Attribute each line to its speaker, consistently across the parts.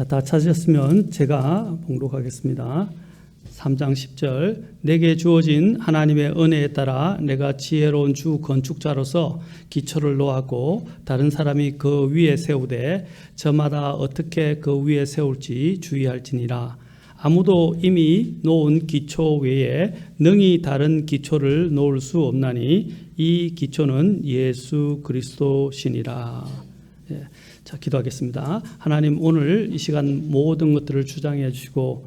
Speaker 1: 다 찾으셨으면 제가 봉독하겠습니다. 3장 10절 내게 주어진 하나님의 은혜에 따라 내가 지혜로운 주 건축자로서 기초를 놓았고 다른 사람이 그 위에 세우되 저마다 어떻게 그 위에 세울지 주의할지니라. 아무도 이미 놓은 기초 외에 능히 다른 기초를 놓을 수 없나니 이 기초는 예수 그리스도시니라. 자, 기도하겠습니다. 하나님, 오늘 이 시간 모든 것들을 주장해 주시고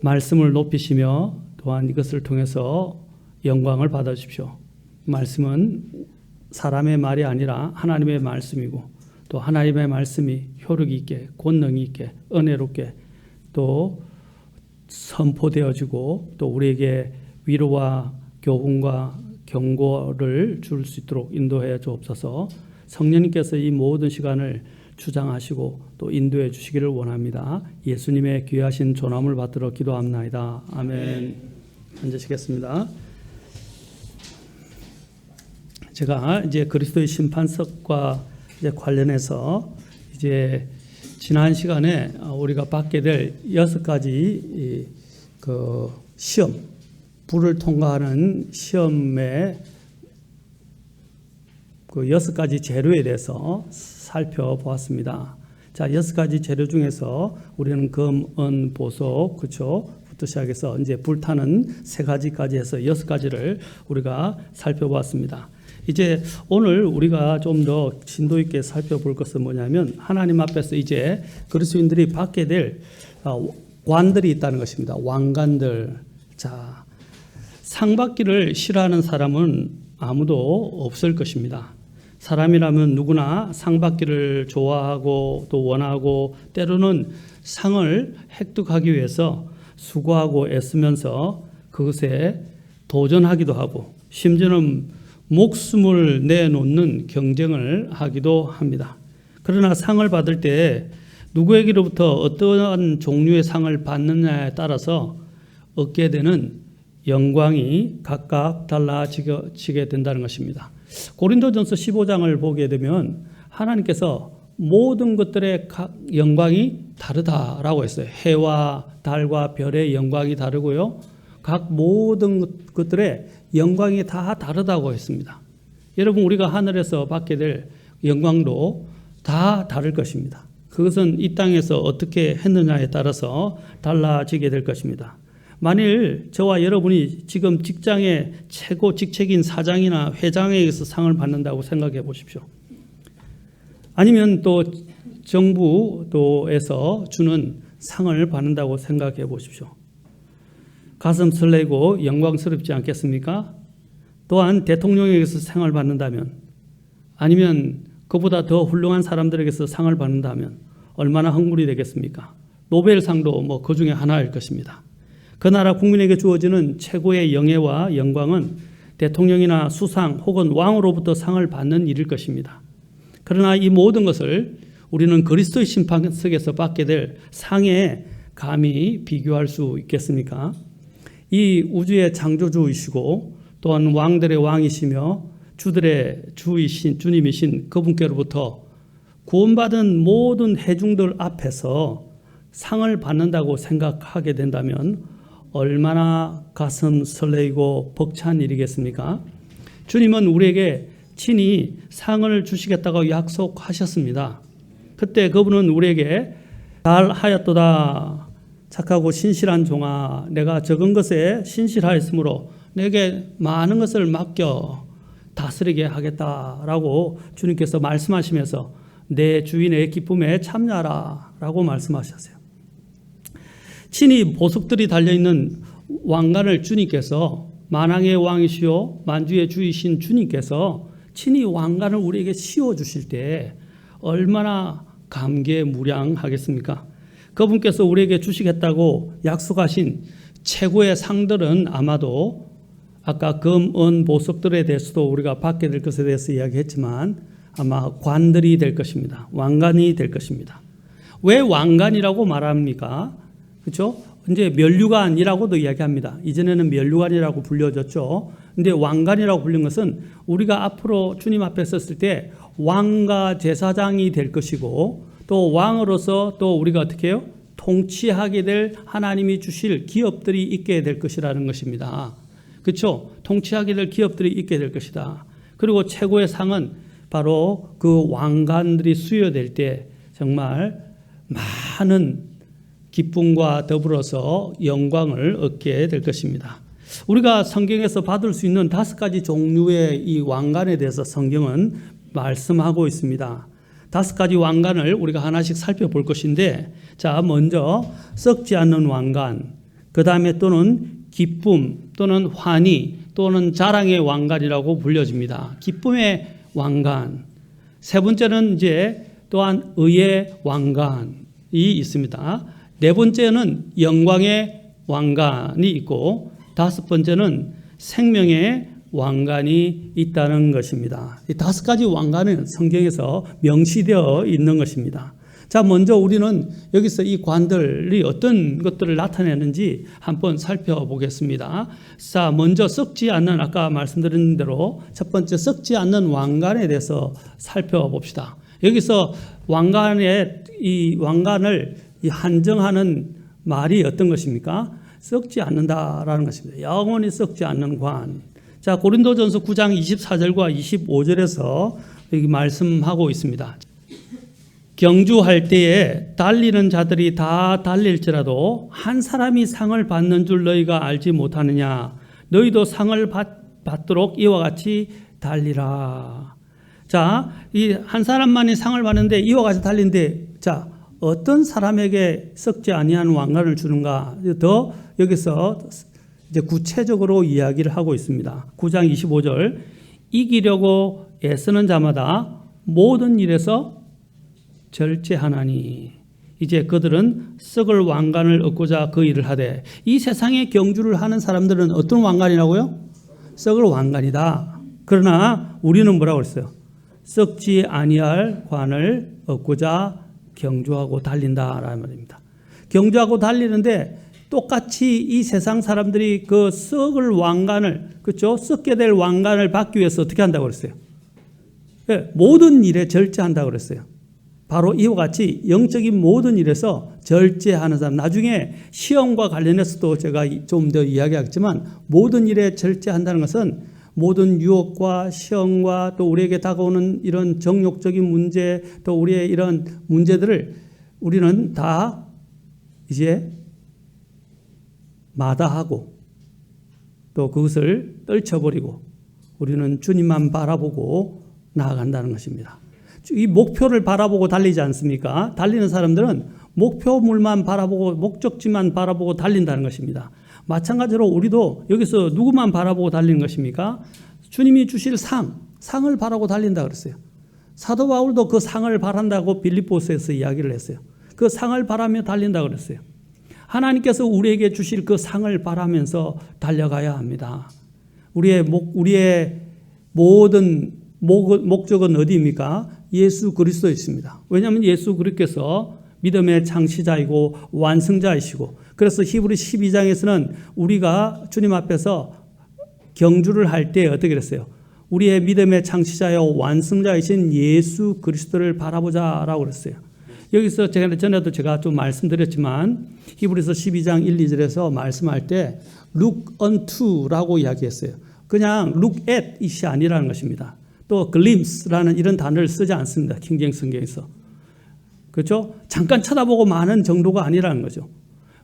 Speaker 1: 말씀을 높이시며 또한 이것을 통해서 영광을 받아 주십시오. 말씀은 사람의 말이 아니라 하나님의 말씀이고 또 하나님의 말씀이 효력이 있게 권능이 있게 은혜롭게 또 선포되어지고 또 우리에게 위로와 교훈과 경고를 줄 수 있도록 인도해 주옵소서. 성령님께서 이 모든 시간을 주장하시고 또 인도해 주시기를 원합니다. 예수님의 귀하신 존함을 받들어 기도합나이다. 아멘. 앉으시겠습니다. 제가 이제 그리스도의 심판석과 이제 관련해서 이제 지난 시간에 우리가 받게 될 6가지 그 시험, 불을 통과하는 시험의 그 6가지 재료에 대해서 살펴보았습니다. 자, 6가지 재료 중에서 우리는 금, 은, 보석, 그렇죠? 부터 시작해서 이제 불타는 3가지까지 해서 6가지를 우리가 살펴보았습니다. 이제 오늘 우리가 좀 더 심도 있게 살펴볼 것은 뭐냐면 하나님 앞에서 이제 그리스도인들이 받게 될 관들이 있다는 것입니다. 왕관들. 자, 상 받기를 싫어하는 사람은 아무도 없을 것입니다. 사람이라면 누구나 상 받기를 좋아하고 또 원하고 때로는 상을 획득하기 위해서 수고하고 애쓰면서 그것에 도전하기도 하고 심지어는 목숨을 내놓는 경쟁을 하기도 합니다. 그러나 상을 받을 때 누구에게로부터 어떠한 종류의 상을 받느냐에 따라서 얻게 되는 영광이 각각 달라지게 된다는 것입니다. 고린도전서 15장을 보게 되면 하나님께서 모든 것들의 각 영광이 다르다라고 했어요. 해와 달과 별의 영광이 다르고요. 각 모든 것들의 영광이 다 다르다고 했습니다. 여러분, 우리가 하늘에서 받게 될 영광도 다 다를 것입니다. 그것은 이 땅에서 어떻게 했느냐에 따라서 달라지게 될 것입니다. 만일 저와 여러분이 지금 직장의 최고 직책인 사장이나 회장에게서 상을 받는다고 생각해 보십시오. 아니면 또 정부에서 주는 상을 받는다고 생각해 보십시오. 가슴 설레고 영광스럽지 않겠습니까? 또한 대통령에게서 상을 받는다면 아니면 그보다 더 훌륭한 사람들에게서 상을 받는다면 얼마나 흥분이 되겠습니까? 노벨상도 그 중에 하나일 것입니다. 그 나라 국민에게 주어지는 최고의 영예와 영광은 대통령이나 수상 혹은 왕으로부터 상을 받는 일일 것입니다. 그러나 이 모든 것을 우리는 그리스도의 심판석에서 받게 될 상에 감히 비교할 수 있겠습니까? 이 우주의 창조주이시고 또한 왕들의 왕이시며 주들의 주이신 주님이신 그분께로부터 구원받은 모든 회중들 앞에서 상을 받는다고 생각하게 된다면 얼마나 가슴 설레이고 벅찬 일이겠습니까? 주님은 우리에게 친히 상을 주시겠다고 약속하셨습니다. 그때 그분은 우리에게 잘하였도다 착하고 신실한 종아 내가 적은 것에 신실하였으므로 내게 많은 것을 맡겨 다스리게 하겠다라고 주님께서 말씀하시면서 내 주인의 기쁨에 참여하라 라고 말씀하셨어요. 친히 보석들이 달려있는 왕관을 주님께서 만왕의 왕이시오 만주의 주이신 주님께서 친히 왕관을 우리에게 씌워주실 때 얼마나 감개무량하겠습니까? 그분께서 우리에게 주시겠다고 약속하신 최고의 상들은 아마도 아까 금, 은, 보석들에 대해서도 우리가 받게 될 것에 대해서 이야기했지만 아마 관들이 될 것입니다. 왕관이 될 것입니다. 왜 왕관이라고 말합니까? 그렇죠? 이제 면류관이라고도 이야기합니다. 이전에는 면류관이라고 불려졌죠. 근데 왕관이라고 불린 것은 우리가 앞으로 주님 앞에 섰을 때 왕과 제사장이 될 것이고 또 왕으로서 또 우리가 어떻게 해요? 통치하게 될 하나님이 주실 기업들이 있게 될 것이라는 것입니다. 그렇죠? 통치하게 될 기업들이 있게 될 것이다. 그리고 최고의 상은 바로 그 왕관들이 수여될 때 정말 많은 기쁨과 더불어서 영광을 얻게 될 것입니다. 우리가 성경에서 받을 수 있는 5가지 종류의 이 왕관에 대해서 성경은 말씀하고 있습니다. 5가지 왕관을 우리가 하나씩 살펴볼 것인데, 자, 먼저 썩지 않는 왕관, 그 다음에 또는 기쁨 또는 환희 또는 자랑의 왕관이라고 불려집니다. 기쁨의 왕관. 세 번째는 이제 또한 의의 왕관이 있습니다. 네 번째는 영광의 왕관이 있고 5번째는 생명의 왕관이 있다는 것입니다. 이 5가지 왕관은 성경에서 명시되어 있는 것입니다. 자, 먼저 우리는 여기서 이 관들이 어떤 것들을 나타내는지 한번 살펴보겠습니다. 자, 먼저 썩지 않는, 아까 말씀드린 대로 첫 번째 썩지 않는 왕관에 대해서 살펴봅시다. 여기서 이 왕관을 한정하는 말이 어떤 것입니까? 썩지 않는다라는 것입니다. 영원히 썩지 않는 관. 자, 고린도전서 9장 24절과 25절에서 여기 말씀하고 있습니다. 경주할 때에 달리는 자들이 다 달릴지라도 한 사람이 상을 받는 줄 너희가 알지 못하느냐? 너희도 상을 받도록 이와 같이 달리라. 자, 이 한 사람만이 상을 받는데 이와 같이 달린데, 자, 어떤 사람에게 썩지 아니한 왕관을 주는가? 더 여기서 이제 구체적으로 이야기를 하고 있습니다. 9장 25절. 이기려고 애쓰는 자마다 모든 일에서 절제하나니 이제 그들은 썩을 왕관을 얻고자 그 일을 하되, 이 세상에 경주를 하는 사람들은 어떤 왕관이라고요? 썩을 왕관이다. 그러나 우리는 뭐라고 했어요? 썩지 아니할 관을 얻고자 경주하고 달린다라는 말입니다. 경주하고 달리는데 똑같이 이 세상 사람들이 그 썩을 왕관을, 그렇죠? 썩게 될 왕관을 받기 위해서 어떻게 한다고 그랬어요? 네, 모든 일에 절제한다고 그랬어요. 바로 이와 같이 영적인 모든 일에서 절제하는 사람. 나중에 시험과 관련해서도 제가 좀 더 이야기하겠지만, 모든 일에 절제한다는 것은 모든 유혹과 시험과 또 우리에게 다가오는 이런 정욕적인 문제, 또 우리의 이런 문제들을 우리는 다 이제 마다하고 또 그것을 떨쳐버리고 우리는 주님만 바라보고 나아간다는 것입니다. 이 목표를 바라보고 달리지 않습니까? 달리는 사람들은 목표물만 바라보고 목적지만 바라보고 달린다는 것입니다. 마찬가지로 우리도 여기서 누구만 바라보고 달리는 것입니까? 주님이 주실 상을 바라고 달린다 그랬어요. 사도 바울도 그 상을 바란다고 빌립보서에서 이야기를 했어요. 그 상을 바라며 달린다 그랬어요. 하나님께서 우리에게 주실 그 상을 바라면서 달려가야 합니다. 우리의 모든 목적은 어디입니까? 예수 그리스도에 있습니다. 왜냐하면 예수 그리스도께서 믿음의 창시자이고 완성자이시고, 그래서 히브리 12장에서는 우리가 주님 앞에서 경주를 할 때 어떻게 그랬어요? 우리의 믿음의 창시자요 완성자이신 예수 그리스도를 바라보자라고 그랬어요. 여기서 전에도 제가 좀 말씀드렸지만 히브리서 12장 1, 2절에서 말씀할 때 look unto라고 이야기했어요. 그냥 look at 이것이 아니라는 것입니다. 또 glimpse라는 이런 단어를 쓰지 않습니다. 킹제임스 성경에서. 그렇죠? 잠깐 쳐다보고 마는 정도가 아니라는 거죠.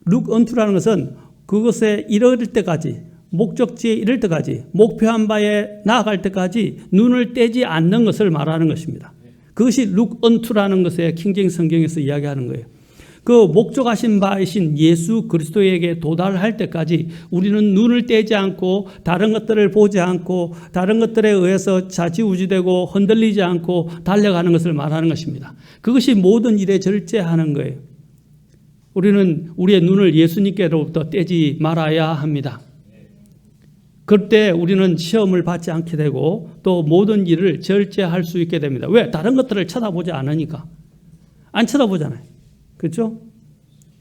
Speaker 1: look unto라는 것은 그것에 이를 때까지, 목적지에 이를 때까지, 목표한 바에 나아갈 때까지 눈을 떼지 않는 것을 말하는 것입니다. 그것이 look unto라는 것에 킹제임스 성경에서 이야기하는 거예요. 그 목적하신 바이신 예수 그리스도에게 도달할 때까지 우리는 눈을 떼지 않고 다른 것들을 보지 않고 다른 것들에 의해서 좌지우지되고 흔들리지 않고 달려가는 것을 말하는 것입니다. 그것이 모든 일에 절제하는 거예요. 우리는 우리의 눈을 예수님께로부터 떼지 말아야 합니다. 그때 우리는 시험을 받지 않게 되고 또 모든 일을 절제할 수 있게 됩니다. 왜? 다른 것들을 쳐다보지 않으니까. 안 쳐다보잖아요. 그렇죠?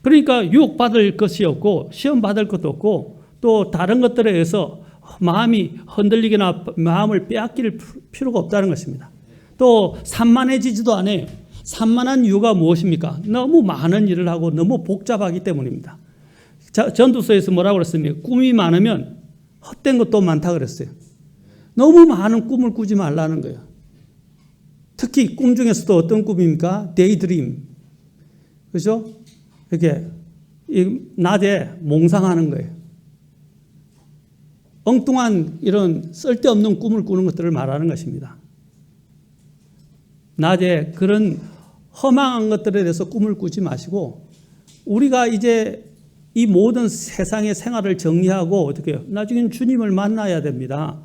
Speaker 1: 그러니까 유혹받을 것이 없고 시험 받을 것도 없고 또 다른 것들에 의해서 마음이 흔들리거나 마음을 빼앗길 필요가 없다는 것입니다. 또 산만해지지도 않아요. 산만한 이유가 무엇입니까? 너무 많은 일을 하고 너무 복잡하기 때문입니다. 전도서에서 뭐라고 그랬습니까? 꿈이 많으면 헛된 것도 많다 그랬어요. 너무 많은 꿈을 꾸지 말라는 거예요. 특히 꿈 중에서도 어떤 꿈입니까? 데이드림. 그죠? 이렇게 낮에 몽상하는 거예요. 엉뚱한 이런 쓸데없는 꿈을 꾸는 것들을 말하는 것입니다. 낮에 그런 허망한 것들에 대해서 꿈을 꾸지 마시고 우리가 이제 이 모든 세상의 생활을 정리하고 어떻게 해요? 나중에는 주님을 만나야 됩니다.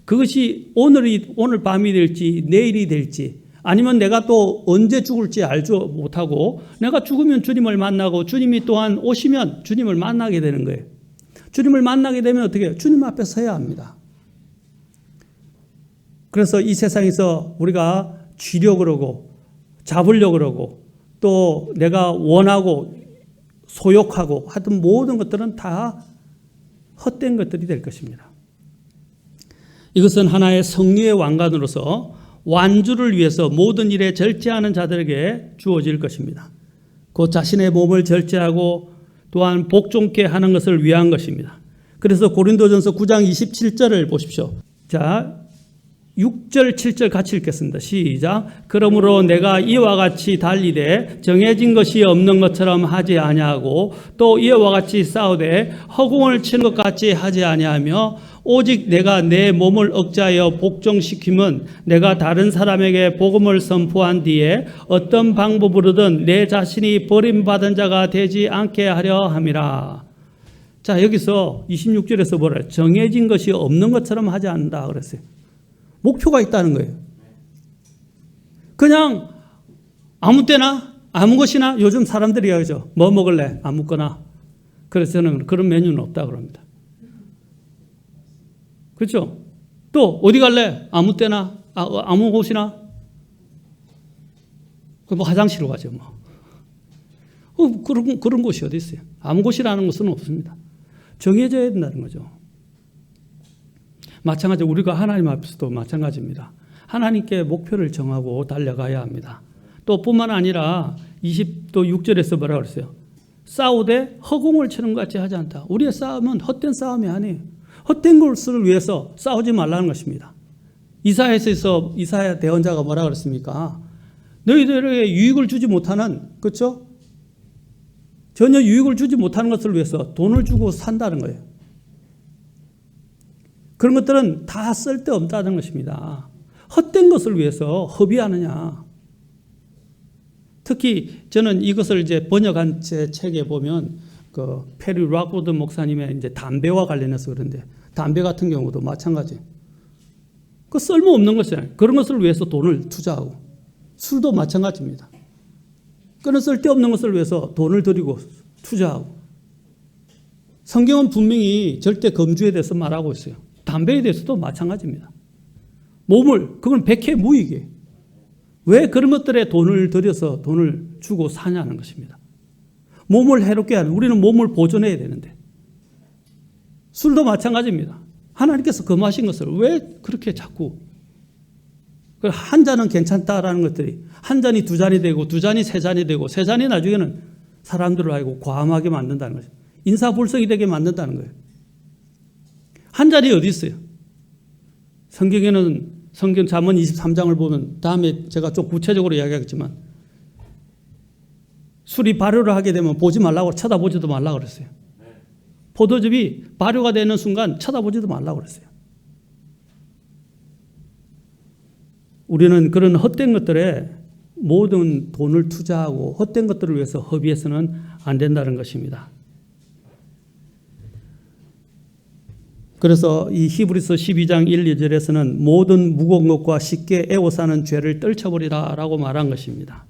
Speaker 1: 그것이 오늘 밤이 될지 내일이 될지 아니면 내가 또 언제 죽을지 알지 못하고 내가 죽으면 주님을 만나고 주님이 또한 오시면 주님을 만나게 되는 거예요. 주님을 만나게 되면 어떻게 해요? 주님 앞에 서야 합니다. 그래서 이 세상에서 우리가 쥐려고 그러고 잡으려고 그러고 또 내가 원하고 소욕하고 하던 모든 것들은 다 헛된 것들이 될 것입니다. 이것은 하나의 성리의 왕관으로서 완주를 위해서 모든 일에 절제하는 자들에게 주어질 것입니다. 곧 자신의 몸을 절제하고 또한 복종케 하는 것을 위한 것입니다. 그래서 고린도전서 9장 27절을 보십시오. 자, 6절, 7절 같이 읽겠습니다. 시작. 그러므로 내가 이와 같이 달리되 정해진 것이 없는 것처럼 하지 아니하고 또 이와 같이 싸우되 허공을 치는 것 같이 하지 아니하며 오직 내가 내 몸을 억제하여 복종시킴은 내가 다른 사람에게 복음을 선포한 뒤에 어떤 방법으로든 내 자신이 버림받은 자가 되지 않게 하려 함이라. 자, 여기서 26절에서 뭐래요? 정해진 것이 없는 것처럼 하지 않는다 그랬어요. 목표가 있다는 거예요. 그냥 아무 때나 아무 것이나 요즘 사람들이 하죠. 뭐 먹을래? 아무거나. 그래서 저는 그런 메뉴는 없다 그럽니다. 그렇죠? 또 어디 갈래? 아무 때나 아무 곳이나. 뭐 화장실로 가죠. 뭐. 그런 곳이 어디 있어요? 아무 곳이라는 것은 없습니다. 정해져야 된다는 거죠. 마찬가지로 우리가 하나님 앞에서도 마찬가지입니다. 하나님께 목표를 정하고 달려가야 합니다. 또 뿐만 아니라 6절에서 뭐라고 그랬어요? 싸우되 허공을 치는 것 같이 하지 않다. 우리의 싸움은 헛된 싸움이 아니에요. 헛된 것을 위해서 싸우지 말라는 것입니다. 이사야에서 이사야 대언자가 뭐라고 그랬습니까? 너희들에게 유익을 주지 못하는, 그렇죠? 전혀 유익을 주지 못하는 것을 위해서 돈을 주고 산다는 거예요. 그런 것들은 다 쓸데없다는 것입니다. 헛된 것을 위해서 허비하느냐. 특히 저는 이것을 이제 번역한 제 책에 보면 그 페리 락우드 목사님의 이제 담배와 관련해서 그런데 담배 같은 경우도 마찬가지. 그 쓸모없는 것이잖아요. 그런 것을 위해서 돈을 투자하고 술도 마찬가지입니다. 그런 쓸데없는 것을 위해서 돈을 들이고 투자하고 성경은 분명히 절대 금주에 대해서 말하고 있어요. 담배에 대해서도 마찬가지입니다. 그건 백해무익이에요. 왜 그런 것들에 돈을 들여서 돈을 주고 사냐는 것입니다. 몸을 해롭게 하는, 우리는 몸을 보존해야 되는데. 술도 마찬가지입니다. 하나님께서 금하신 것을 왜 그렇게 자꾸 한 잔은 괜찮다라는 것들이 한 잔이 두 잔이 되고 두 잔이 세 잔이 되고 세 잔이 나중에는 사람들을 알고 과음하게 만든다는 거죠. 인사불성이 되게 만든다는 거예요. 한 잔이 어디 있어요? 성경에는 성경 잠언 23장을 보면 다음에 제가 좀 구체적으로 이야기하겠지만 술이 발효를 하게 되면 보지 말라고 쳐다보지도 말라고 그랬어요. 포도즙이 발효가 되는 순간 쳐다보지도 말라고 그랬어요. 우리는 그런 헛된 것들에 모든 돈을 투자하고 헛된 것들을 위해서 허비해서는 안 된다는 것입니다. 그래서 이 히브리서 12장 1, 2절에서는 모든 무거운 것과 쉽게 애워사는 죄를 떨쳐버리라 라고 말한 것입니다.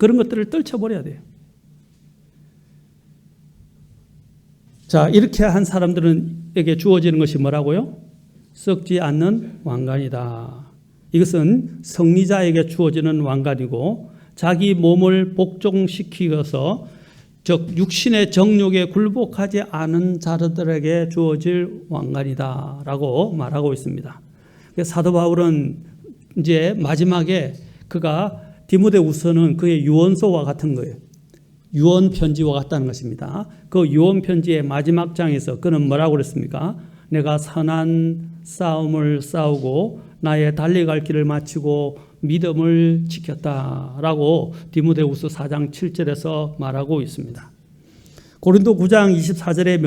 Speaker 1: 그런 것들을 떨쳐버려야 돼요. 자, 이렇게 한 사람들에게 주어지는 것이 뭐라고요? 썩지 않는 왕관이다. 이것은 성리자에게 주어지는 왕관이고 자기 몸을 복종시키어서 즉 육신의 정욕에 굴복하지 않은 자들에게 주어질 왕관이다 라고 말하고 있습니다. 사도 바울은 이제 마지막에 그가 디모데후서는 그의 유언서와 같은 거예요. 유언 편지와 같다는 것입니다. 그 유언 편지의 마지막 장에서 그는 뭐라고 그랬습니까? 내가 선한 싸움을 싸우고 나의 달려갈 길을 마치고 믿음을 지켰다라고 디모데후서 4장 7절에서 말하고 있습니다. 고린도 9장 24절의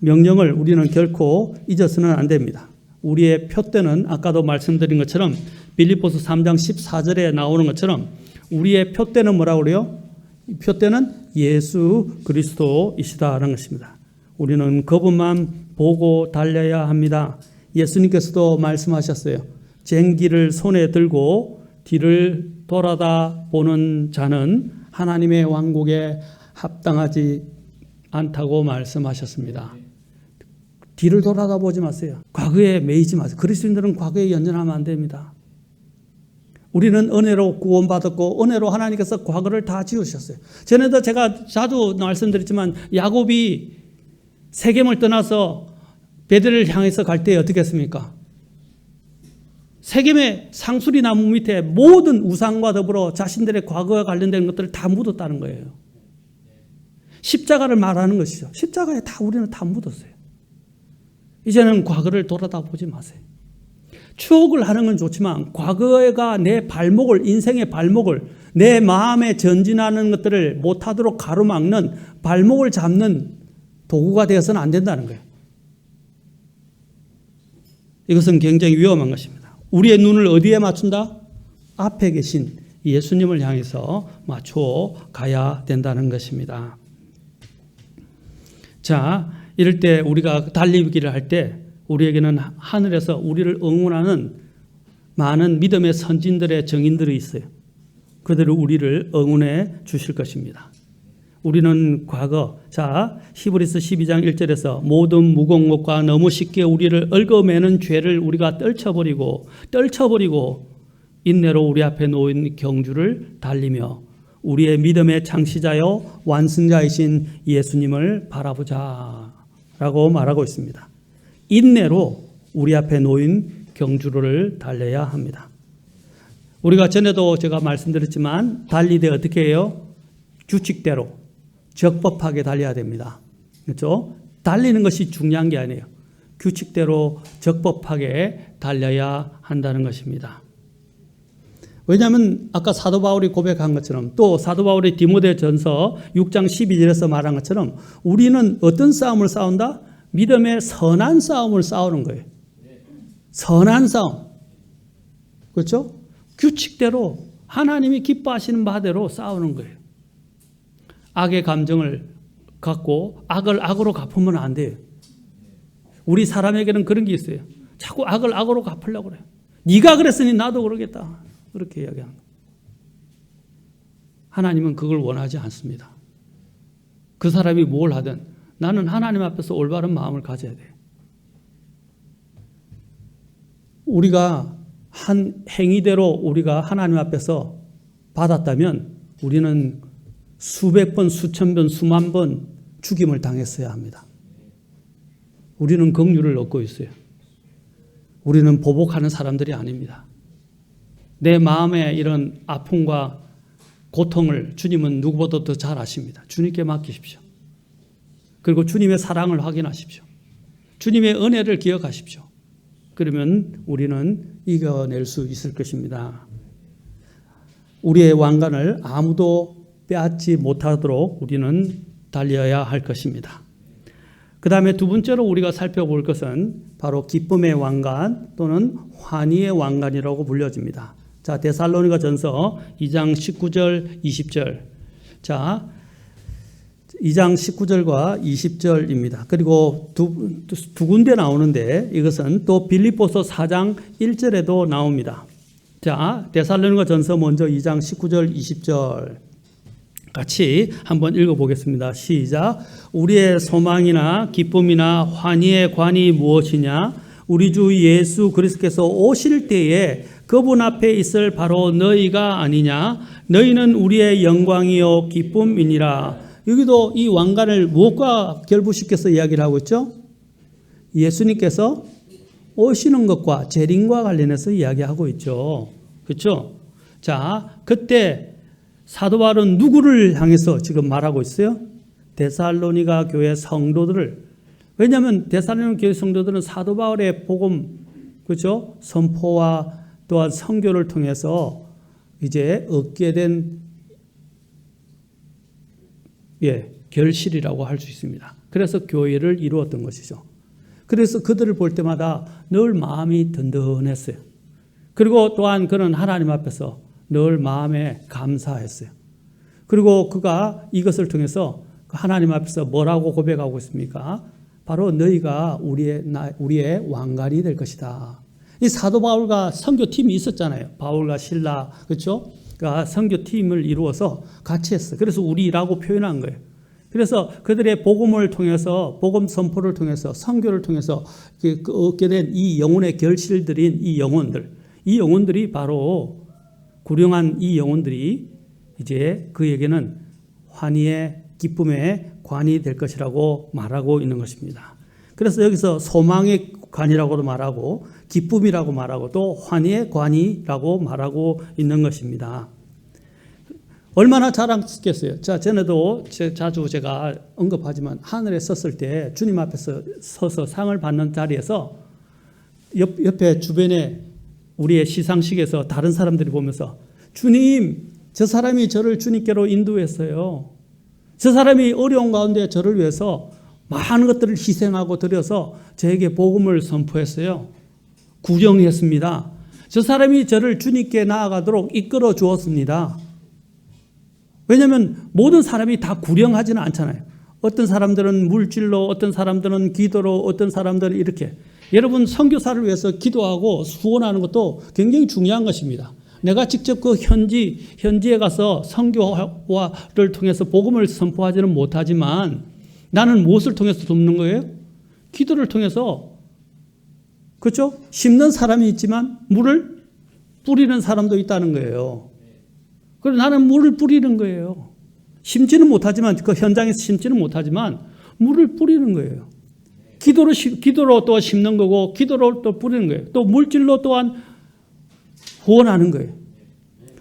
Speaker 1: 명령을 우리는 결코 잊어서는 안 됩니다. 우리의 표대는 아까도 말씀드린 것처럼 빌립보서 3장 14절에 나오는 것처럼 우리의 표대는 뭐라고 그래요? 표대는 예수 그리스도이시다라는 것입니다. 우리는 그분만 보고 달려야 합니다. 예수님께서도 말씀하셨어요. 쟁기를 손에 들고 뒤를 돌아다 보는 자는 하나님의 왕국에 합당하지 않다고 말씀하셨습니다. 뒤를 돌아다 보지 마세요. 과거에 매이지 마세요. 그리스도인들은 과거에 연연하면 안 됩니다. 우리는 은혜로 구원받았고 은혜로 하나님께서 과거를 다 지우셨어요. 전에도 제가 자주 말씀드렸지만 야곱이 세겜을 떠나서 베델을 향해서 갈 때 어떻게 했습니까? 세겜의 상수리 나무 밑에 모든 우상과 더불어 자신들의 과거와 관련된 것들을 다 묻었다는 거예요. 십자가를 말하는 것이죠. 십자가에 우리는 다 묻었어요. 이제는 과거를 돌아다보지 마세요. 추억을 하는 건 좋지만 과거가 내 발목을, 인생의 발목을, 내 마음에 전진하는 것들을 못하도록 가로막는 발목을 잡는 도구가 되어서는 안 된다는 거예요. 이것은 굉장히 위험한 것입니다. 우리의 눈을 어디에 맞춘다? 앞에 계신 예수님을 향해서 맞춰 가야 된다는 것입니다. 자, 이럴 때 우리가 달리기를 할 때 우리에게는 하늘에서 우리를 응원하는 많은 믿음의 선진들의 정인들이 있어요. 그들은 우리를 응원해 주실 것입니다. 우리는 과거, 자, 히브리서 12장 1절에서 모든 무거운 것과 너무 쉽게 우리를 얽어매는 죄를 우리가 떨쳐버리고 인내로 우리 앞에 놓인 경주를 달리며 우리의 믿음의 창시자요 완승자이신 예수님을 바라보자 라고 말하고 있습니다. 인내로 우리 앞에 놓인 경주를 달려야 합니다. 우리가 전에도 제가 말씀드렸지만 달리되 어떻게 해요? 규칙대로 적법하게 달려야 됩니다. 그렇죠? 달리는 것이 중요한 게 아니에요. 규칙대로 적법하게 달려야 한다는 것입니다. 왜냐하면 아까 사도 바울이 고백한 것처럼 또 사도 바울이 디모데전서 6장 12절에서 말한 것처럼 우리는 어떤 싸움을 싸운다? 믿음의 선한 싸움을 싸우는 거예요. 선한 싸움. 그렇죠? 규칙대로 하나님이 기뻐하시는 바대로 싸우는 거예요. 악의 감정을 갖고 악을 악으로 갚으면 안 돼요. 우리 사람에게는 그런 게 있어요. 자꾸 악을 악으로 갚으려고 그래요. 네가 그랬으니 나도 그러겠다. 그렇게 이야기하는 거예요. 하나님은 그걸 원하지 않습니다. 그 사람이 뭘 하든 나는 하나님 앞에서 올바른 마음을 가져야 돼요. 우리가 한 행위대로 우리가 하나님 앞에서 받았다면 우리는 수백 번, 수천 번, 수만 번 죽임을 당했어야 합니다. 우리는 긍휼을 얻고 있어요. 우리는 보복하는 사람들이 아닙니다. 내 마음에 이런 아픔과 고통을 주님은 누구보다 더 잘 아십니다. 주님께 맡기십시오. 그리고 주님의 사랑을 확인하십시오. 주님의 은혜를 기억하십시오. 그러면 우리는 이겨낼 수 있을 것입니다. 우리의 왕관을 아무도 빼앗지 못하도록 우리는 달려야 할 것입니다. 그 다음에 두 번째로 우리가 살펴볼 것은 바로 기쁨의 왕관 또는 환희의 왕관이라고 불려집니다. 자, 데살로니가 전서 2장 19절, 20절. 자, 2장 19절과 20절입니다. 그리고 두 군데 나오는데 이것은 또 빌립보서 4장 1절에도 나옵니다. 자, 데살로니가 전서 먼저 2장 19절, 20절. 같이 한번 읽어보겠습니다. 시작. 우리의 소망이나 기쁨이나 환희의 관이 무엇이냐? 우리 주 예수 그리스도께서 오실 때에 그분 앞에 있을 바로 너희가 아니냐? 너희는 우리의 영광이요 기쁨이니라. 여기도 이 왕관을 무엇과 결부시켜서 이야기를 하고 있죠? 예수님께서 오시는 것과 재림과 관련해서 이야기하고 있죠. 그렇죠? 자, 그때 사도 바울은 누구를 향해서 지금 말하고 있어요? 데살로니가 교회 성도들을. 왜냐하면 데살로니가 교회 성도들은 사도 바울의 복음, 그렇죠? 선포와 또한 선교를 통해서 이제 얻게 된 결실이라고 할 수 있습니다. 그래서 교회를 이루었던 것이죠. 그래서 그들을 볼 때마다 늘 마음이 든든했어요. 그리고 또한 그는 하나님 앞에서 늘 마음에 감사했어요. 그리고 그가 이것을 통해서 하나님 앞에서 뭐라고 고백하고 있습니까? 바로 너희가 우리의 왕관이 될 것이다. 이 사도 바울과 선교팀이 있었잖아요. 바울과 실라, 그렇죠? 그러니까 선교팀을 이루어서 같이 했어요. 그래서 우리라고 표현한 거예요. 그래서 그들의 복음을 통해서, 복음 선포를 통해서, 선교를 통해서 얻게 된 이 영혼의 결실들인 이 영혼들이 바로 구령한 이 영혼들이 이제 그에게는 환희의 기쁨의 관이 될 것이라고 말하고 있는 것입니다. 그래서 여기서 소망의 관이라고도 말하고 기쁨이라고 말하고 또 환희의 관이라고 말하고 있는 것입니다. 얼마나 자랑스럽겠어요. 자, 전에도 자주 제가 언급하지만 하늘에 섰을 때 주님 앞에서 서서 상을 받는 자리에서 옆에 주변에 우리의 시상식에서 다른 사람들이 보면서 주님, 저 사람이 저를 주님께로 인도했어요. 저 사람이 어려운 가운데 저를 위해서 많은 것들을 희생하고 드려서 저에게 복음을 선포했어요. 구정했습니다. 저 사람이 저를 주님께 나아가도록 이끌어 주었습니다. 왜냐하면 모든 사람이 다 구령하지는 않잖아요. 어떤 사람들은 물질로, 어떤 사람들은 기도로, 어떤 사람들은 이렇게. 여러분 선교사를 위해서 기도하고 후원하는 것도 굉장히 중요한 것입니다. 내가 직접 그 현지에 가서 선교를 통해서 복음을 선포하지는 못하지만 나는 무엇을 통해서 돕는 거예요? 기도를 통해서. 그렇죠? 심는 사람이 있지만 물을 뿌리는 사람도 있다는 거예요. 그래서 나는 물을 뿌리는 거예요. 심지는 못하지만, 그 현장에서 심지는 못하지만 물을 뿌리는 거예요. 기도로 또 심는 거고, 기도로 또 뿌리는 거예요. 또 물질로 또한 후원하는 거예요.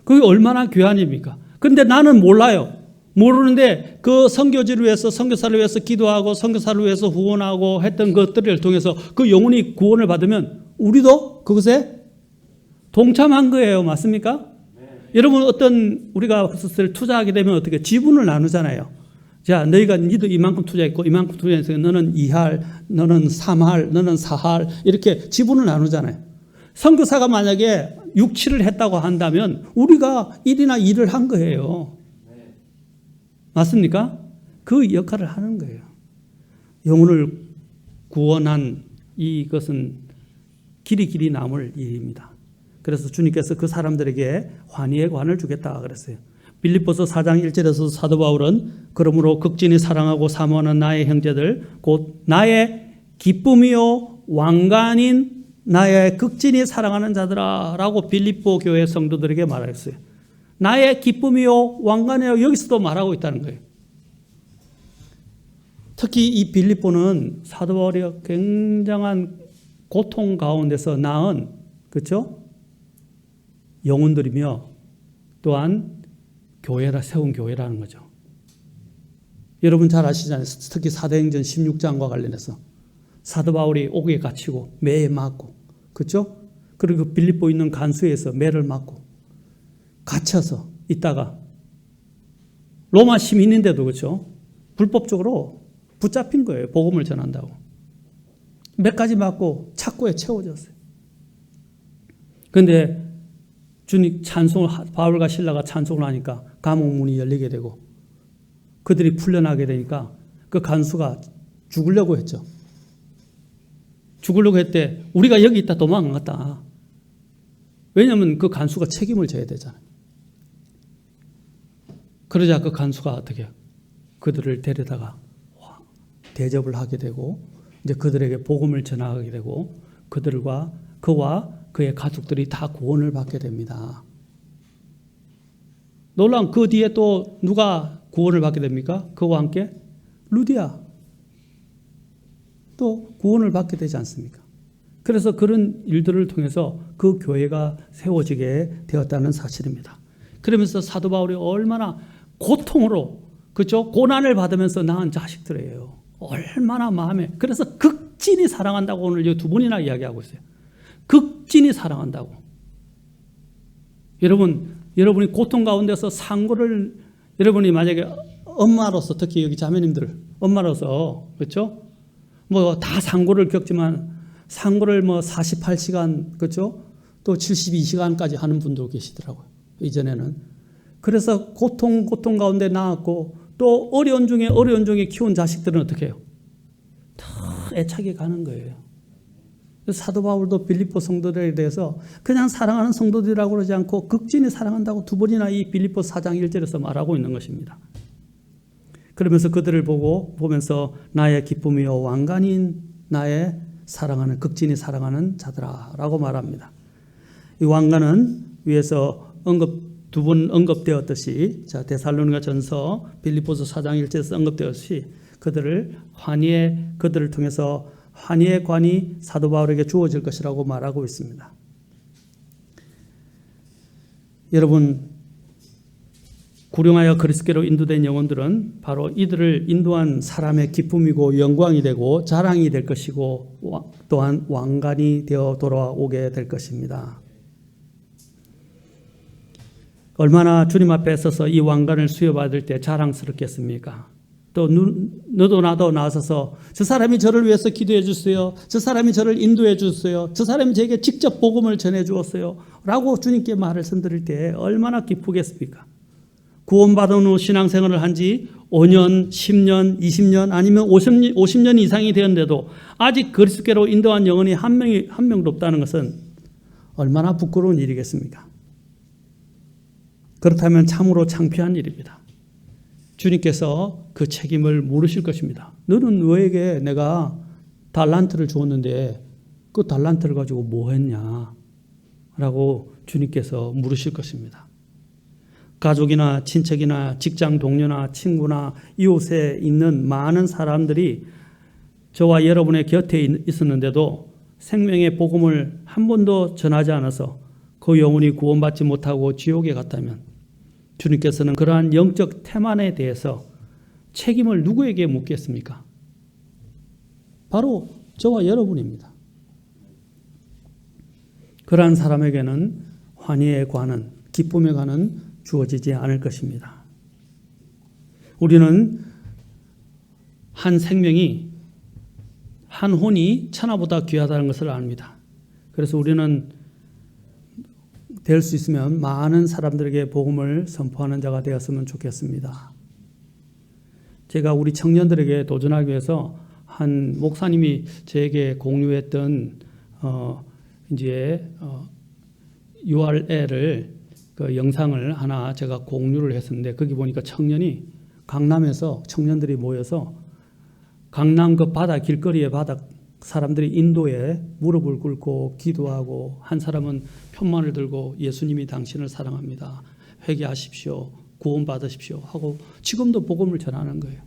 Speaker 1: 그게 얼마나 귀한 일입니까? 근데 나는 몰라요. 모르는데 그 선교지를 위해서, 선교사를 위해서 기도하고 선교사를 위해서 후원하고 했던 것들을 통해서 그 영혼이 구원을 받으면 우리도 그것에 동참한 거예요. 맞습니까? 여러분 우리가 그것을 투자하게 되면 어떻게 지분을 나누잖아요. 자, 니도 이만큼 투자했고 이만큼 투자했으니까 너는 2할, 너는 3할, 너는 4할 이렇게 지분을 나누잖아요. 선교사가 만약에 6, 7을 했다고 한다면 우리가 1이나 2를 한 거예요. 맞습니까? 그 역할을 하는 거예요. 영혼을 구원한 이것은 길이 남을 일입니다. 그래서 주님께서 그 사람들에게 환희의 관을 주겠다 그랬어요. 빌립보서 4장 1절에서 사도 바울은 그러므로 극진히 사랑하고 사모하는 나의 형제들 곧 나의 기쁨이요 왕관인 나의 극진히 사랑하는 자들아 라고 빌립보 교회 성도들에게 말했어요. 나의 기쁨이요 왕관이요 여기서도 말하고 있다는 거예요. 특히 이 빌립보는 사도 바울이 굉장한 고통 가운데서 낳은, 그렇죠? 영혼들이며 또한 세운 교회라는 거죠. 여러분 잘 아시잖아요. 특히 사도행전 16장과 관련해서 사도 바울이 옥에 갇히고 매에 맞고, 그렇죠? 그리고 빌립보 있는 간수에서 매를 맞고 갇혀서 있다가 로마 시민인데도 그렇죠. 불법적으로 붙잡힌 거예요. 복음을 전한다고. 몇 가지 맞고 착고에 채워졌어요. 그런데 주님 찬송을 바울과 실라가 찬송을 하니까 감옥 문이 열리게 되고 그들이 풀려나게 되니까 그 간수가 죽으려고 했죠. 죽으려고 했대. 우리가 여기 있다 도망갔다. 왜냐하면 그 간수가 책임을 져야 되잖아요. 그러자 그 간수가 어떻게 그들을 데려다가 대접을 하게 되고 이제 그들에게 복음을 전하게 되고 그와 그의 가족들이 다 구원을 받게 됩니다. 놀라운 그 뒤에 또 누가 구원을 받게 됩니까? 그와 함께 루디아 또 구원을 받게 되지 않습니까? 그래서 그런 일들을 통해서 그 교회가 세워지게 되었다는 사실입니다. 그러면서 사도 바울이 얼마나 고통으로 그렇죠? 고난을 받으면서 낳은 자식들이에요. 얼마나 마음에 그래서 극진히 사랑한다고 오늘 두 번이나 이야기하고 있어요. 극진히 사랑한다고. 여러분이 고통 가운데서 상고를 여러분이 만약에 엄마로서 특히 여기 자매님들 엄마로서 그렇죠? 뭐 다 상고를 겪지만 상고를 뭐 48시간 그렇죠? 또 72시간까지 하는 분도 계시더라고요. 이전에는. 그래서 고통 가운데 낳았고 또 어려운 중에 키운 자식들은 어떻게 해요? 더 애착이 가는 거예요. 사도 바울도 빌립보 성도들에 대해서 그냥 사랑하는 성도들이라고 그러지 않고 극진히 사랑한다고 두 번이나 이 빌립보 4장 1절에서 말하고 있는 것입니다. 그러면서 그들을 보면서 나의 기쁨이요 왕관인 나의 사랑하는 극진히 사랑하는 자들아 라고 말합니다. 이 왕관은 위에서 두 번 언급되었듯이 데살로니가전서 빌립보서 4장 1절에서 언급되었듯이 그들을 통해서 환희의 관이 사도 바울에게 주어질 것이라고 말하고 있습니다. 여러분 구령하여 그리스도께로 인도된 영혼들은 바로 이들을 인도한 사람의 기쁨이고 영광이 되고 자랑이 될 것이고 또한 왕관이 되어 돌아오게 될 것입니다. 얼마나 주님 앞에 서서 이 왕관을 수여받을 때 자랑스럽겠습니까? 또 너도 나도 나서서 저 사람이 저를 위해서 기도해 주세요. 저 사람이 저를 인도해 주세요. 저 사람이 저에게 직접 복음을 전해 주었어요. 라고 주님께 말을 선드릴 때 얼마나 기쁘겠습니까? 구원받은 후 신앙생활을 한 지 5년, 10년, 20년 아니면 50년 이상이 되었는데도 아직 그리스도께로 인도한 영혼이 한 명도 없다는 것은 얼마나 부끄러운 일이겠습니까? 그렇다면 참으로 창피한 일입니다. 주님께서 그 책임을 물으실 것입니다. 너는 너에게 내가 달란트를 주었는데 그 달란트를 가지고 뭐 했냐? 라고 주님께서 물으실 것입니다. 가족이나 친척이나 직장 동료나 친구나 이웃에 있는 많은 사람들이 저와 여러분의 곁에 있었는데도 생명의 복음을 한 번도 전하지 않아서 그 영혼이 구원받지 못하고 지옥에 갔다면 주님께서는 그러한 영적 태만에 대해서 책임을 누구에게 묻겠습니까? 바로 저와 여러분입니다. 그러한 사람에게는 환희의 관은 기쁨의 관은 주어지지 않을 것입니다. 우리는 한 생명이 한 혼이 천하보다 귀하다는 것을 압니다. 그래서 우리는 될 수 있으면 많은 사람들에게 복음을 선포하는 자가 되었으면 좋겠습니다. 제가 우리 청년들에게 도전하기 위해서 한 목사님이 저에게 공유했던 URL을 그 영상을 하나 제가 공유를 했었는데 거기 보니까 강남에서 청년들이 모여서 강남 그 바다 길거리의 바다 사람들이 인도에 무릎을 꿇고 기도하고 한 사람은 편만을 들고 예수님이 당신을 사랑합니다. 회개하십시오. 구원받으십시오. 하고 지금도 복음을 전하는 거예요.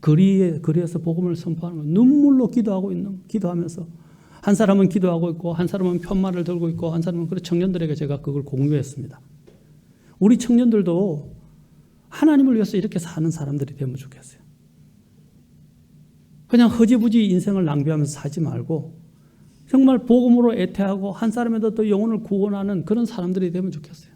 Speaker 1: 거리에서 복음을 선포하는 거예요. 눈물로 기도하면서 한 사람은 기도하고 있고 한 사람은 편만을 들고 있고 한 사람은 그런 청년들에게 제가 그걸 공유했습니다. 우리 청년들도 하나님을 위해서 이렇게 사는 사람들이 되면 좋겠어요. 그냥 허지부지 인생을 낭비하면서 살지 말고 정말 복음으로 애태하고 한 사람에도 또 영혼을 구원하는 그런 사람들이 되면 좋겠어요.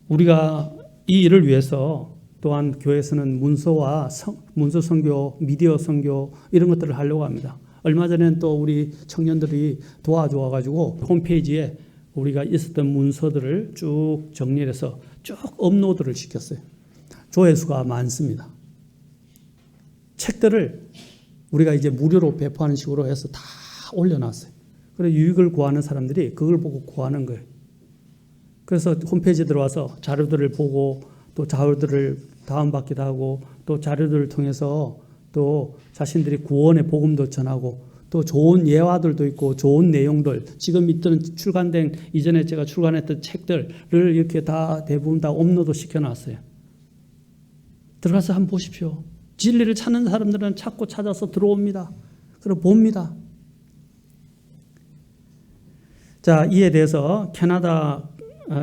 Speaker 1: 우리가 이 일을 위해서 또한 교회에서는 문서 선교, 미디어 선교 이런 것들을 하려고 합니다. 얼마 전에는 또 우리 청년들이 도와줘가지고 홈페이지에 우리가 있었던 문서들을 쭉 정리해서 쭉 업로드를 시켰어요. 조회수가 많습니다. 책들을 우리가 이제 무료로 배포하는 식으로 해서 다 올려놨어요. 그래서 유익을 구하는 사람들이 그걸 보고 구하는 거예요. 그래서 홈페이지에 들어와서 자료들을 보고 또 자료들을 다운받기도 하고 또 자료들을 통해서 또 자신들이 구원의 복음도 전하고 또 좋은 예화들도 있고 좋은 내용들 지금 있던 출간된 이전에 제가 출간했던 책들을 이렇게 다 대부분 다 업로드 시켜놨어요. 들어가서 한번 보십시오. 진리를 찾는 사람들은 찾고 찾아서 들어옵니다. 그리고 봅니다. 자, 이에 대해서 캐나다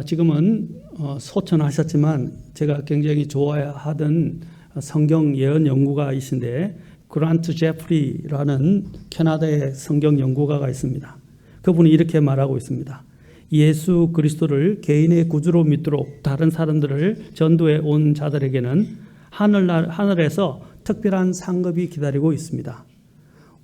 Speaker 1: 지금은 소천하셨지만 제가 굉장히 좋아하던 성경 예언 연구가이신데 그란트 제프리라는 캐나다의 성경 연구가가 있습니다. 그분이 이렇게 말하고 있습니다. 예수 그리스도를 개인의 구주로 믿도록 다른 사람들을 전도해 온 자들에게는 하늘에서 특별한 상급이 기다리고 있습니다.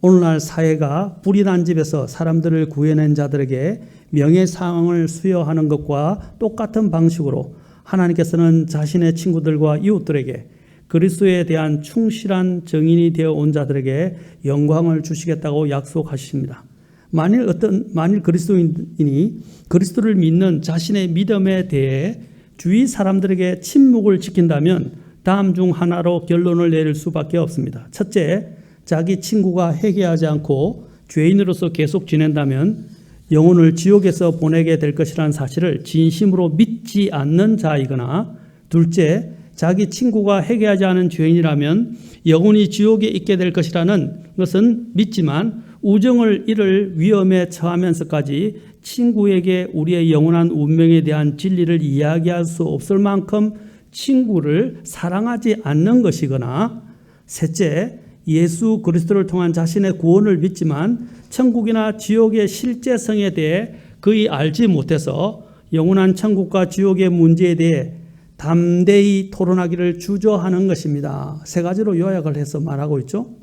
Speaker 1: 오늘날 사회가 불이 난 집에서 사람들을 구해낸 자들에게 명예상을 수여하는 것과 똑같은 방식으로 하나님께서는 자신의 친구들과 이웃들에게 그리스도에 대한 충실한 증인이 되어 온 자들에게 영광을 주시겠다고 약속하십니다. 만일 그리스도인이 그리스도를 믿는 자신의 믿음에 대해 주위 사람들에게 침묵을 지킨다면 다음 중 하나로 결론을 내릴 수밖에 없습니다. 첫째, 자기 친구가 회개하지 않고 죄인으로서 계속 지낸다면 영혼을 지옥에서 보내게 될 것이라는 사실을 진심으로 믿지 않는 자이거나, 둘째, 자기 친구가 회개하지 않은 죄인이라면 영혼이 지옥에 있게 될 것이라는 것은 믿지만 우정을 잃을 위험에 처하면서까지 친구에게 우리의 영원한 운명에 대한 진리를 이야기할 수 없을 만큼 친구를 사랑하지 않는 것이거나, 셋째, 예수 그리스도를 통한 자신의 구원을 믿지만 천국이나 지옥의 실제성에 대해 거의 알지 못해서 영원한 천국과 지옥의 문제에 대해 담대히 토론하기를 주저하는 것입니다. 세 가지로 요약을 해서 말하고 있죠.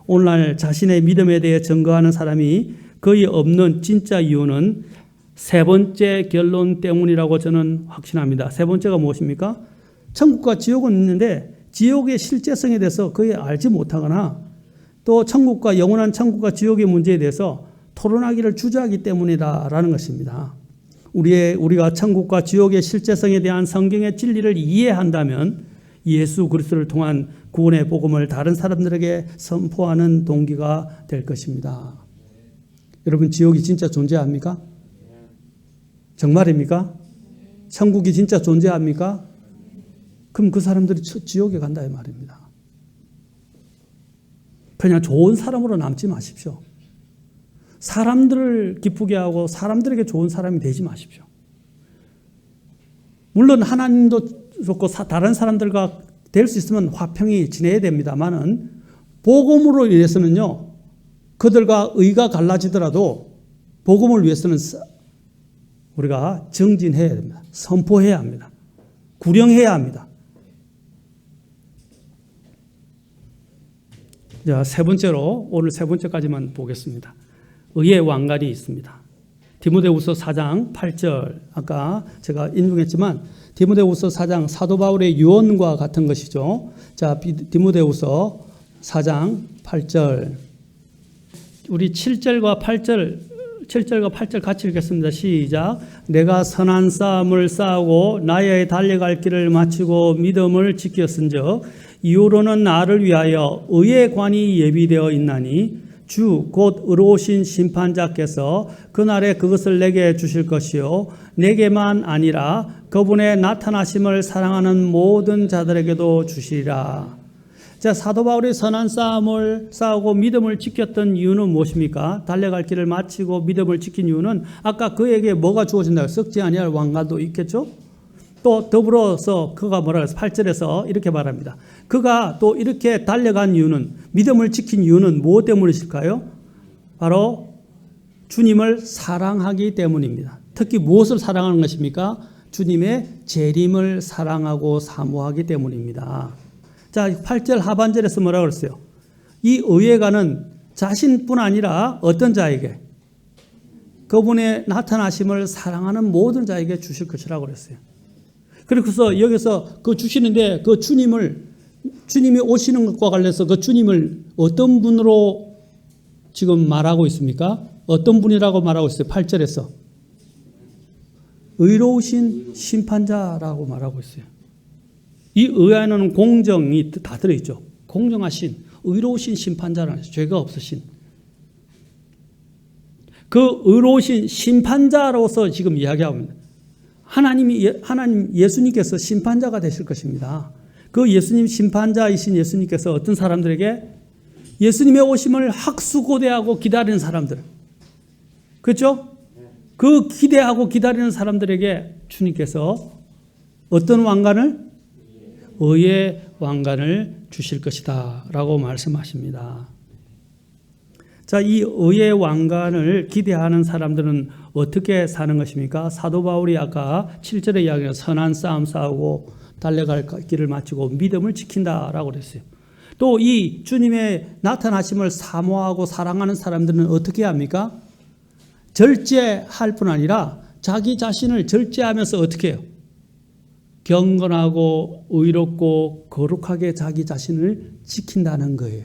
Speaker 1: 오늘날 자신의 믿음에 대해 증거하는 사람이 거의 없는 진짜 이유는 세 번째 결론 때문이라고 저는 확신합니다. 세 번째가 무엇입니까? 천국과 지옥은 있는데 지옥의 실제성에 대해서 거의 알지 못하거나 또 천국과 영원한 천국과 지옥의 문제에 대해서 토론하기를 주저하기 때문이다라는 것입니다. 우리가 천국과 지옥의 실제성에 대한 성경의 진리를 이해한다면 예수 그리스도를 통한 구원의 복음을 다른 사람들에게 선포하는 동기가 될 것입니다. 여러분, 지옥이 진짜 존재합니까? 정말입니까? 천국이 진짜 존재합니까? 그럼 그 사람들이 지옥에 간다 이 말입니다. 그냥 좋은 사람으로 남지 마십시오. 사람들을 기쁘게 하고 사람들에게 좋은 사람이 되지 마십시오. 물론 하나님도 좋고 다른 사람들과 될 수 있으면 화평히 지내야 됩니다만은 복음으로 인해서는요, 그들과 의가 갈라지더라도 복음을 위해서는 우리가 정진해야 됩니다. 선포해야 합니다. 구령해야 합니다. 자, 세 번째로 오늘 세 번째까지만 보겠습니다. 의의 왕관이 있습니다. 디모데후서 4장 8절, 아까 제가 인용했지만 디모데후서 4장 사도 바울의 유언과 같은 것이죠. 자, 디모데후서 4장 8절, 우리 7절과 8절 같이 읽겠습니다. 시작. 내가 선한 싸움을 싸우고 나의 달려갈 길을 마치고 믿음을 지켰은즉 이후로는 나를 위하여 의의 관이 예비되어 있나니 주 곧 의로우신 심판자께서 그날에 그것을 내게 주실 것이요 내게만 아니라 그분의 나타나심을 사랑하는 모든 자들에게도 주시리라. 자, 사도 바울이 선한 싸움을 싸우고 믿음을 지켰던 이유는 무엇입니까? 달려갈 길을 마치고 믿음을 지킨 이유는 아까 그에게 뭐가 주어진다고? 썩지 아니할 왕관도 있겠죠? 또 더불어서 그가 뭐라 그래서 8절에서 이렇게 말합니다. 그가 또 이렇게 달려간 이유는, 믿음을 지킨 이유는 무엇 때문이실까요? 바로 주님을 사랑하기 때문입니다. 특히 무엇을 사랑하는 것입니까? 주님의 재림을 사랑하고 사모하기 때문입니다. 자, 8절 하반절에서 뭐라고 그랬어요? 이 의회가는 자신뿐 아니라 어떤 자에게? 그분의 나타나심을 사랑하는 모든 자에게 주실 것이라고 그랬어요. 그래서 여기서 그 주시는데 그 주님이 오시는 것과 관련해서 그 주님을 어떤 분으로 지금 말하고 있습니까? 어떤 분이라고 말하고 있어요? 8절에서. 의로우신 심판자라고 말하고 있어요. 이 의안에는 공정이 다 들어있죠. 공정하신, 의로우신 심판자라는 죄가 없으신. 그 의로우신 심판자로서 지금 이야기하고 있습니다. 하나님 예수님께서 심판자가 되실 것입니다. 그 예수님 심판자이신 예수님께서 어떤 사람들에게 예수님의 오심을 학수고대하고 기다리는 사람들. 그렇죠? 그 기대하고 기다리는 사람들에게 주님께서 어떤 왕관을? 의의 왕관을 주실 것이다 라고 말씀하십니다. 자, 이 의의 왕관을 기대하는 사람들은 어떻게 사는 것입니까? 사도 바울이 아까 7절에 이야기한 선한 싸움 싸우고 달려갈 길을 마치고 믿음을 지킨다라고 그랬어요. 또 이 주님의 나타나심을 사모하고 사랑하는 사람들은 어떻게 합니까? 절제할 뿐 아니라 자기 자신을 절제하면서 어떻게 해요? 경건하고 의롭고 거룩하게 자기 자신을 지킨다는 거예요.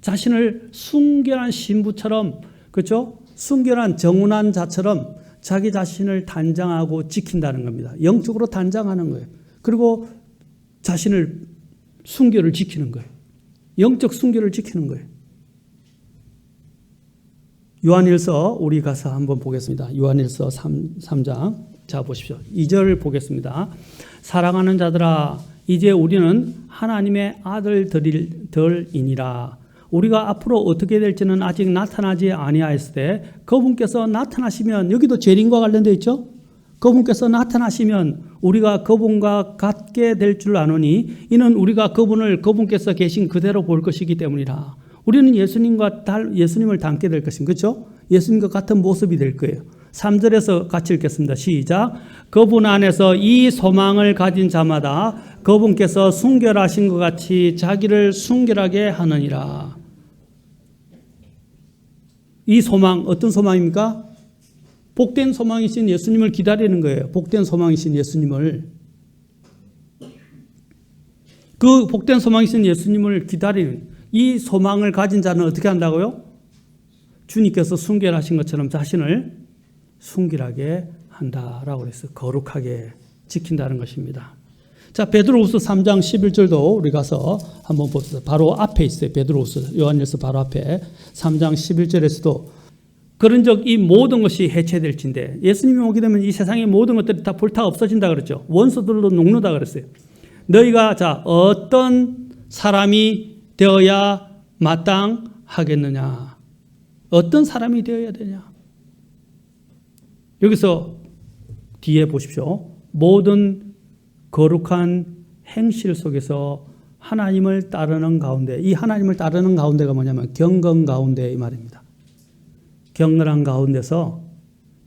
Speaker 1: 자신을 순결한 신부처럼, 그렇죠? 순결한 정운한 자처럼 자기 자신을 단장하고 지킨다는 겁니다. 영적으로 단장하는 거예요. 그리고 자신을 순결을 지키는 거예요. 영적 순결을 지키는 거예요. 요한일서 우리 가서 한번 보겠습니다. 요한일서 3장. 자, 보십시오. 2절 보겠습니다. 사랑하는 자들아, 이제 우리는 하나님의 아들들이니라. 우리가 앞으로 어떻게 될지는 아직 나타나지 아니하였을 때 그분께서 나타나시면, 여기도 재림과 관련되어 있죠. 그분께서 나타나시면 우리가 그분과 같게 될 줄 아노니 이는 우리가 그분께서 계신 그대로 볼 것이기 때문이라. 우리는 예수님을 닮게 될 것입니다. 그렇죠? 예수님과 같은 모습이 될 거예요. 3절에서 같이 읽겠습니다. 시작. 그분 안에서 이 소망을 가진 자마다 그분께서 순결하신 것 같이 자기를 순결하게 하느니라. 이 소망, 어떤 소망입니까? 복된 소망이신 예수님을 기다리는 거예요. 복된 소망이신 예수님을. 그 복된 소망이신 예수님을 기다리는 이 소망을 가진 자는 어떻게 한다고요? 주님께서 순결하신 것처럼 자신을 순결하게 한다라고 그랬어요. 거룩하게 지킨다는 것입니다. 자, 베드로후서 3장 11절도 우리 가서 한번 봅시다. 바로 앞에 있어요. 베드로후서 요한일서 바로 앞에 3장 11절에서도 그런즉 이 모든 것이 해체될진데, 예수님이 오게 되면 이 세상의 모든 것들이 다 불타 없어진다 그랬죠. 원수들도 녹는다 그랬어요. 너희가 자 어떤 사람이 되어야 마땅하겠느냐? 어떤 사람이 되어야 되냐? 여기서 뒤에 보십시오. 모든 거룩한 행실 속에서 하나님을 따르는 가운데, 이 하나님을 따르는 가운데가 뭐냐면 경건 가운데 이 말입니다. 경건한 가운데서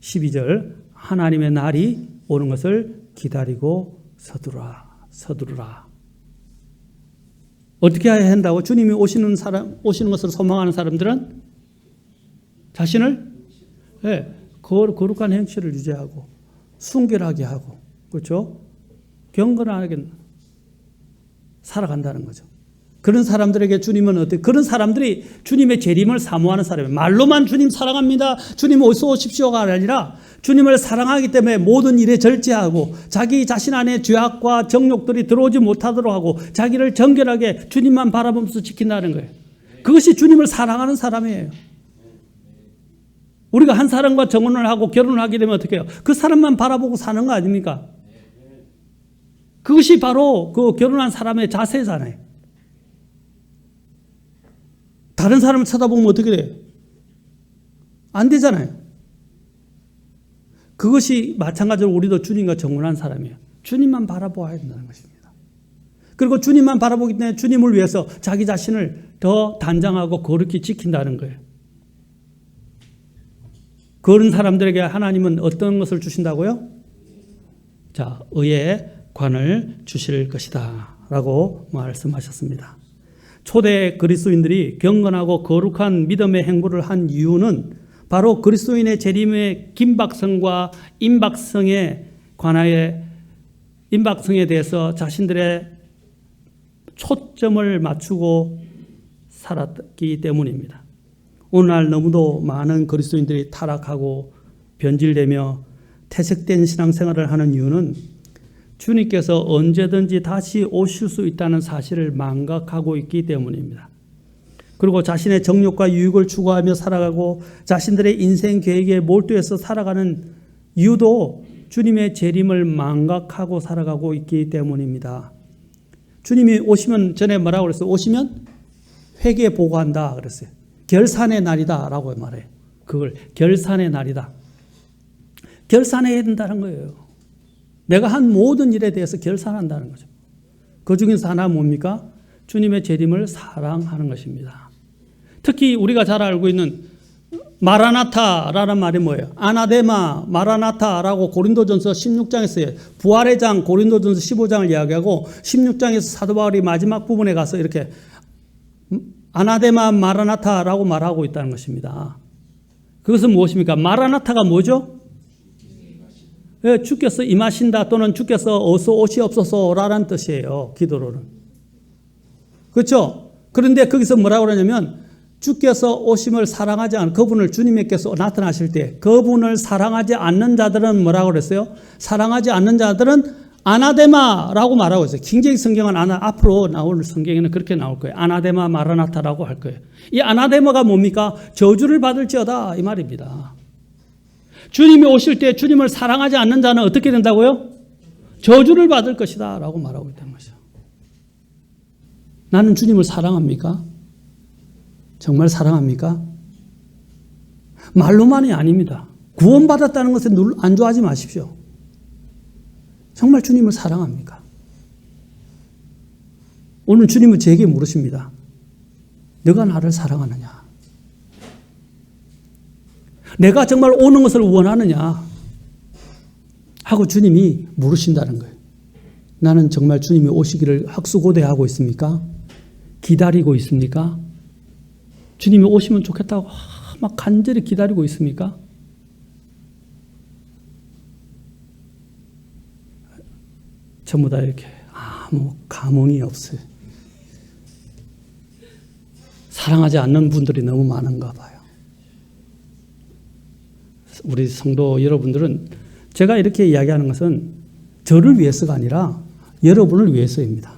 Speaker 1: 12절 하나님의 날이 오는 것을 기다리고 서두르라. 어떻게 해야 한다고? 주님이 오시는 것을 소망하는 사람들은 자신을 거룩한 행실을 유지하고 순결하게 하고, 그렇죠? 경건하게 살아간다는 거죠. 그런 사람들에게 주님은 어떻게? 그런 사람들이 주님의 재림을 사모하는 사람이에요. 말로만 주님 사랑합니다, 주님 어서 오십시오가 아니라 주님을 사랑하기 때문에 모든 일에 절제하고 자기 자신 안에 죄악과 정욕들이 들어오지 못하도록 하고 자기를 정결하게 주님만 바라보면서 지킨다는 거예요. 그것이 주님을 사랑하는 사람이에요. 우리가 한 사람과 정혼을 하고 결혼을 하게 되면 어떻게 해요? 그 사람만 바라보고 사는 거 아닙니까? 그것이 바로 그 결혼한 사람의 자세잖아요. 다른 사람을 쳐다보면 어떻게 돼요? 안 되잖아요. 그것이 마찬가지로 우리도 주님과 정혼한 사람이에요. 주님만 바라보아야 된다는 것입니다. 그리고 주님만 바라보기 때문에 주님을 위해서 자기 자신을 더 단장하고 거룩히 지킨다는 거예요. 그런 사람들에게 하나님은 어떤 것을 주신다고요? 자, 의의 관을 주실 것이다 라고 말씀하셨습니다. 초대 그리스도인들이 경건하고 거룩한 믿음의 행보를 한 이유는 바로 그리스도인의 재림의 긴박성과 임박성에 관하여 임박성에 대해서 자신들의 초점을 맞추고 살았기 때문입니다. 오늘날 너무도 많은 그리스도인들이 타락하고 변질되며 퇴색된 신앙생활을 하는 이유는 주님께서 언제든지 다시 오실 수 있다는 사실을 망각하고 있기 때문입니다. 그리고 자신의 정욕과 유익을 추구하며 살아가고 자신들의 인생 계획에 몰두해서 살아가는 이유도 주님의 재림을 망각하고 살아가고 있기 때문입니다. 주님이 오시면 전에 뭐라고 그랬어요? 오시면 회개 보고한다 그랬어요. 결산의 날이다 라고 말해요. 그걸 결산의 날이다. 결산해야 된다는 거예요. 내가 한 모든 일에 대해서 결산한다는 거죠. 그 중에서 하나 뭡니까? 주님의 재림을 사랑하는 것입니다. 특히 우리가 잘 알고 있는 마라나타라는 말이 뭐예요? 아나데마, 마라나타라고 고린도전서 16장에서 부활의 장 고린도전서 15장을 이야기하고 16장에서 사도 바울이 마지막 부분에 가서 이렇게 아나데마 마라나타라고 말하고 있다는 것입니다. 그것은 무엇입니까? 마라나타가 뭐죠? 주께서 임하신다 또는 주께서 어서 오시옵소서라는 뜻이에요. 기도로는. 그렇죠? 그런데 거기서 뭐라고 그러냐면 주께서 오심을 사랑하지 않은 그분을 주님께서 나타나실 때 그분을 사랑하지 않는 자들은 뭐라고 그랬어요? 사랑하지 않는 자들은 아나데마라고 말하고 있어요. 킹제임 성경은 앞으로 나올 성경에는 그렇게 나올 거예요. 아나데마 마라나타라고 할 거예요. 이 아나데마가 뭡니까? 저주를 받을지어다 이 말입니다. 주님이 오실 때 주님을 사랑하지 않는 자는 어떻게 된다고요? 저주를 받을 것이다 라고 말하고 있다는 거죠. 나는 주님을 사랑합니까? 정말 사랑합니까? 말로만이 아닙니다. 구원받았다는 것에 안주하지 마십시오. 정말 주님을 사랑합니까? 오늘 주님은 제게 물으십니다. 너가 나를 사랑하느냐? 내가 정말 오는 것을 원하느냐? 하고 주님이 물으신다는 거예요. 나는 정말 주님이 오시기를 학수고대하고 있습니까? 기다리고 있습니까? 주님이 오시면 좋겠다고 막 간절히 기다리고 있습니까? 전부 다 이렇게 아무 감흥이 없어요. 사랑하지 않는 분들이 너무 많은가 봐요. 우리 성도 여러분들은 제가 이렇게 이야기하는 것은 저를 위해서가 아니라 여러분을 위해서입니다.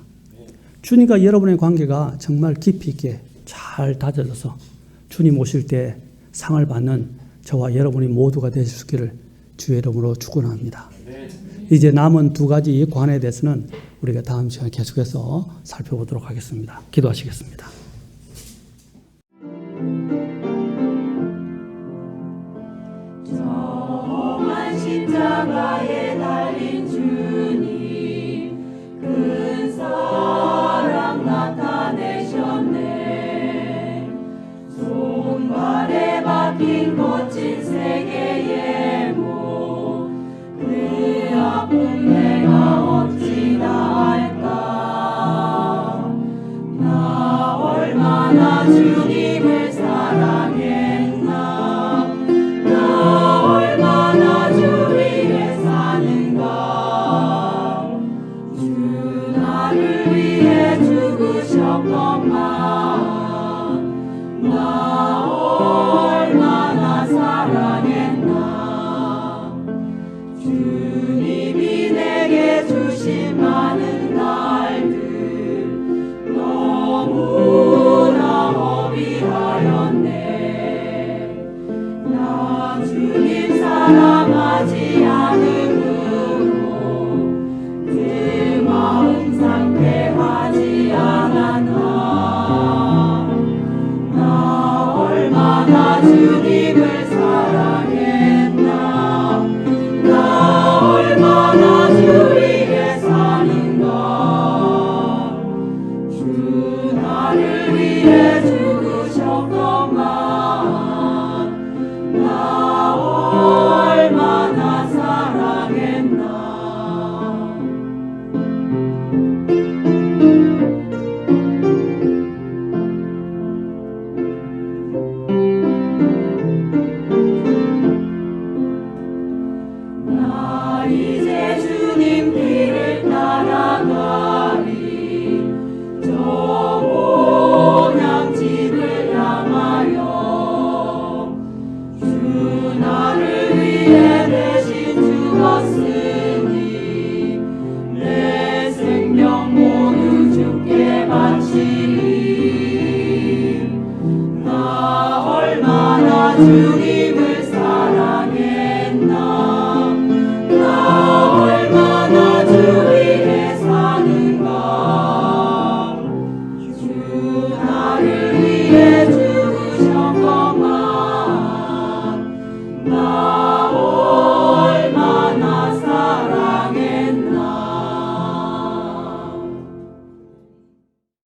Speaker 1: 주님과 여러분의 관계가 정말 깊이 있게 잘 다져져서 주님 오실 때 상을 받는 저와 여러분이 모두가 되실 수 있기를 주의 이름으로 축원합니다. 이제 남은 두 가지 관에 대해서는 우리가 다음 시간에 계속해서 살펴보도록 하겠습니다. 기도하시겠습니다.
Speaker 2: 험한 십자가에 달린 주님 큰 사랑 나타내셨네. 손발에 박힌 거친 세계의 목 그 아픔 내가 어찌나 알까. 나 얼마나 주님을 사랑했나. 나 얼마나 주 위에 사는가. 주 나를 위해 죽으셨건만 나 얼마나 사랑했나. 주님이 내게 주신 많은 날들 너무나 허비하였네. 나 주님 사랑하지 않으므로 그 마음 상태하지 않았나. 나 얼마나 주님을 사랑했나. 나 나 이제 주님께